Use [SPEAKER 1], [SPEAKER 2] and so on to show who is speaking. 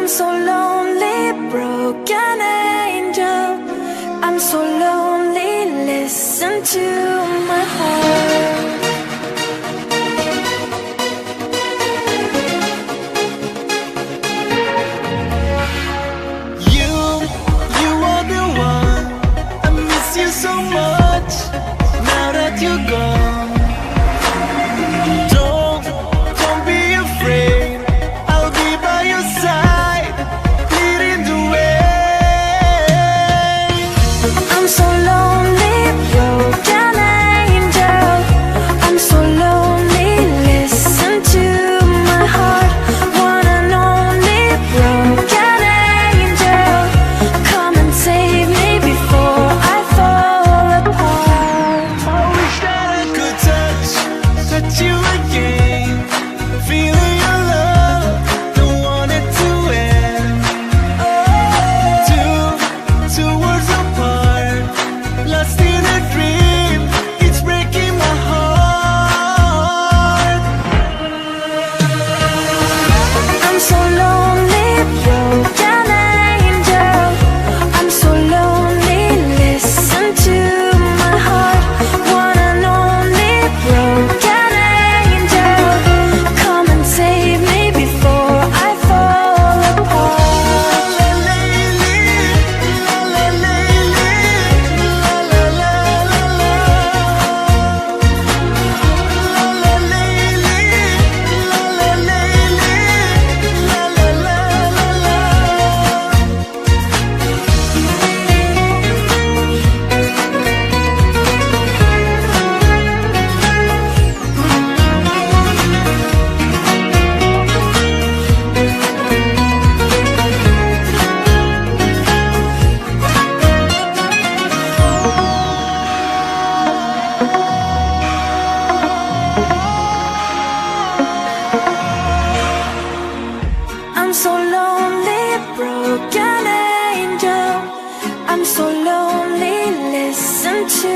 [SPEAKER 1] I'm so lonely, broken angel. I'm so lonely, listen to my heart.
[SPEAKER 2] You are the one. I miss you so much now that you're gone. Don't be afraid, I'll be by your side, leading the way.
[SPEAKER 1] I'm so lonely, broken angel. I'm so lonely, listen to my heart. One and only broken angel, come and save me before I fall apart.
[SPEAKER 2] I wish that I could touch you again, feeling your love, don't want it to end. Two worlds apart, lost in a dream, it's breaking my heart.
[SPEAKER 1] I'm so lonely, broken angel. I'm so lonely, listen to my heart. One and only broken angel, come and save me before I fall apart.
[SPEAKER 2] La la la la la la la.
[SPEAKER 1] I'm so lonely, broken angel. I'm so lonely, listen to